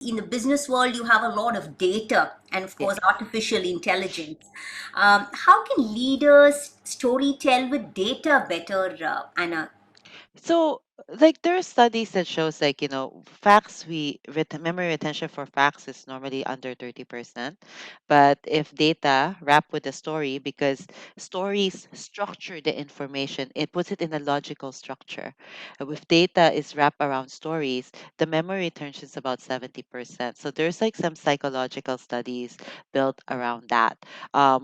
in the business world, you have a lot of data and, of course, Yes. artificial intelligence. How can leaders story tell with data better, Anna? So, like, there are studies that shows, like, facts memory retention for facts is normally under 30%. But if data wrap with a story, because stories structure the information, it puts it in a logical structure. If data is wrapped around stories, the memory retention is about 70%. So there's like some psychological studies built around that,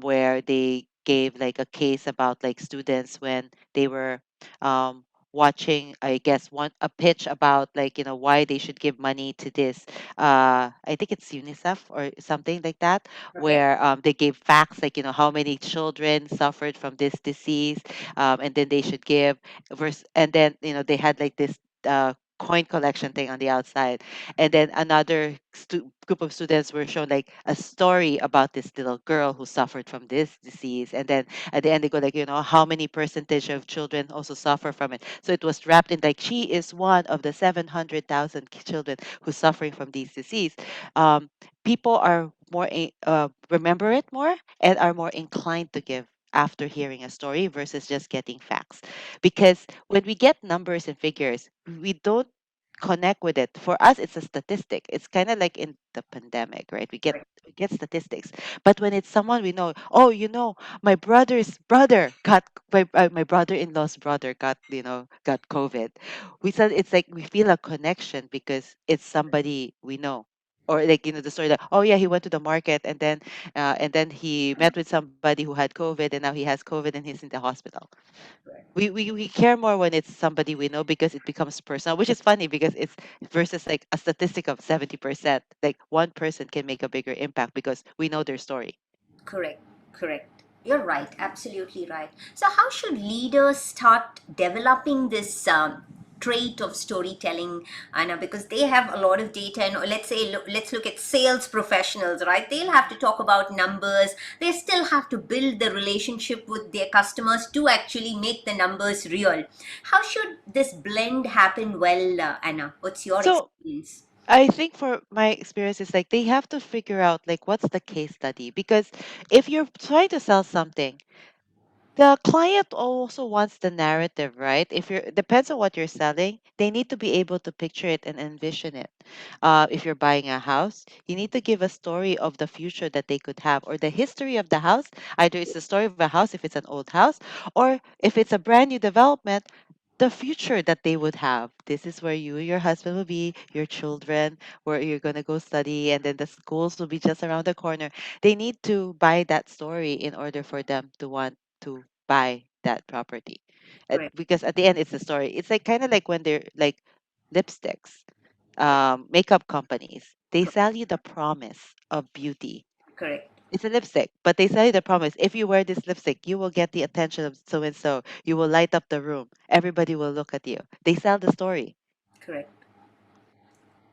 where they gave like a case about like students when they were um, watching, I guess, one a pitch about like why they should give money to this, I think it's UNICEF or something like that, Okay. where they gave facts like how many children suffered from this disease, and then they should give and then they had like this coin collection thing on the outside, and then another group of students were shown like a story about this little girl who suffered from this disease, and then at the end they go like how many percentage of children also suffer from it. So it was wrapped in like she is one of the 700,000 children who's suffering from these disease. um, People are remember it more and are more inclined to give after hearing a story versus just getting facts, because when we get numbers and figures we don't connect with it. For us it's a statistic. It's kind of like in the pandemic, right? We get statistics. But when it's someone we know, oh, my brother's brother got my brother-in-law's brother got COVID. We said it's like we feel a connection because it's somebody we know. Or like the story that, oh yeah, he went to the market and then he met with somebody who had COVID and now he has COVID and he's in the hospital. We care more when it's somebody we know because it becomes personal, which is funny because it's versus like a statistic of 70%. Like one person can make a bigger impact because we know their story. Correct, correct. You're right, absolutely right. So, how should leaders start developing this trait of storytelling, Anna? Because they have a lot of data, and let's say, let's look at sales professionals, right? They'll have to talk about numbers. They still have to build the relationship with their customers to actually make the numbers real. How should this blend happen well, Anna? What's your So experience? I think for my experience is like they have to figure out like what's the case study, because if you're trying to sell something, the client also wants the narrative, right? If you're depends on what you're selling, they need to be able to picture it and envision it. If you're buying a house, you need to give a story of the future that they could have, or the history of the house. Either it's the story of a house if it's an old house, or if it's a brand new development, the future that they would have. This is where you and your husband will be, your children, where you're going to go study, and then the schools will be just around the corner. They need to buy that story in order for them to want to buy that property. Correct, Because at the end, it's a story. It's like kind of like when they're like lipsticks, makeup companies, they sell you the promise of beauty. correct, It's a lipstick, but they sell you the promise. If you wear this lipstick, you will get the attention of so and so. You will light up the room. Everybody will look at you. They sell the story. correct.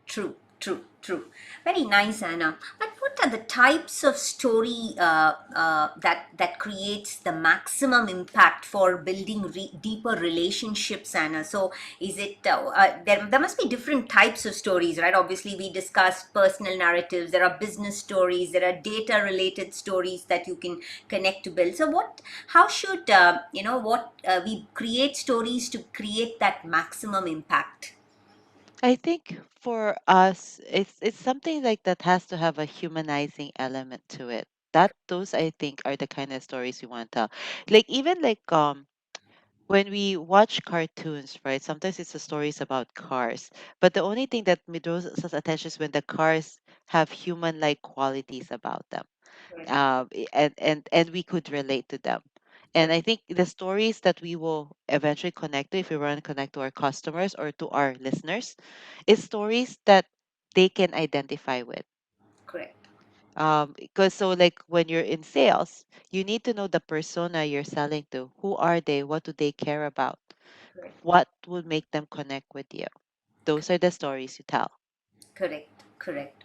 True, true, true. Very nice, Anna. But what are the types of story that creates the maximum impact for building deeper relationships, Anna? So, is it there must be different types of stories, right? Obviously, we discussed personal narratives. There are business stories. There are data-related stories that you can connect to build. So, what? How should what we create stories to create that maximum impact? I think for us, it's something like that has to have a humanizing element to it. That those I think are the kind of stories we want to tell. Like even like when we watch cartoons, right? Sometimes it's the stories about cars, but the only thing that draws us attention is when the cars have human-like qualities about them, and we could relate to them. And I think the stories that we will eventually connect to, if we want to connect to our customers or to our listeners, is stories that they can identify with. Correct. Because so like when you're in sales, you need to know the persona you're selling to. Who are they? What do they care about? Correct. What would make them connect with you? Those are the stories you tell. Correct, correct.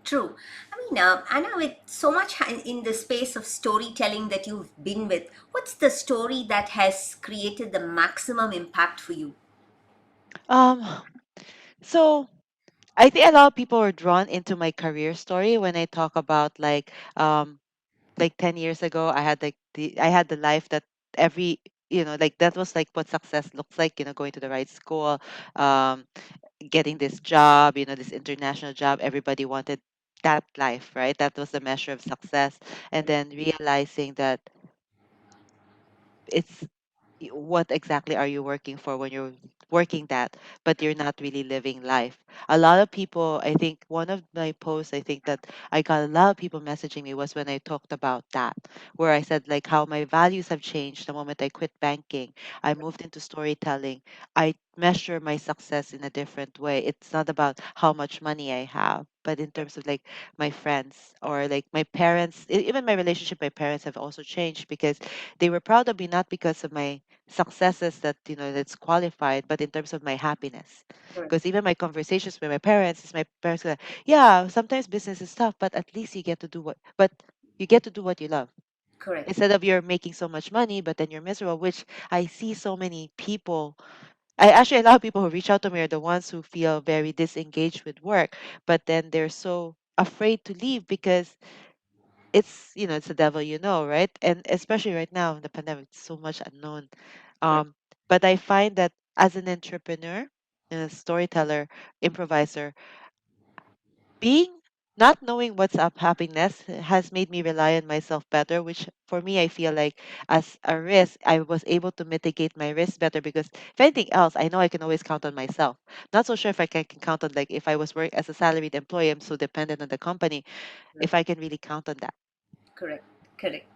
True. I mean, Anna, with so much in the space of storytelling that you've been with, what's the story that has created the maximum impact for you? Um, so I think a lot of people are drawn into my career story when I talk about like 10 years ago I had the life that every like that was like what success looks like, going to the right school, um getting this job, this international job. Everybody wanted that life, right? That was the measure of success. And Correct. then realizing that it's what exactly are you working for when you're working that, but you're not really living life. A lot of people, I think one of my posts, I think that I got a lot of people messaging me was when I talked about that, where I said like how my values have changed the moment I quit banking. I moved into storytelling. I measure my success in a different way. It's not about how much money I have, but in terms of like my friends or like my parents, even my relationship with my parents have also changed because they were proud of me not because of my successes that that's qualified, but in terms of my happiness. Correct. Because even my conversations with my parents is my parents go, yeah, sometimes business is tough, but at least you get to do what you love. Correct. Instead of you're making so much money but then you're miserable, which I see so many people. I actually, a lot of people who reach out to me are the ones who feel very disengaged with work, but then they're so afraid to leave because it's the devil, right? And especially right now in the pandemic, so much unknown. Correct. um but I find that as an entrepreneur and a storyteller, improviser, being not knowing what's up happiness has made me rely on myself better, which for me I feel like as a risk I was able to mitigate my risk better because if anything else I know I can always count on myself. Not so sure if I can count on, like, if I was work as a salaried employee, I'm so dependent on the company, Right. if I can really count on that. Correct. Correct.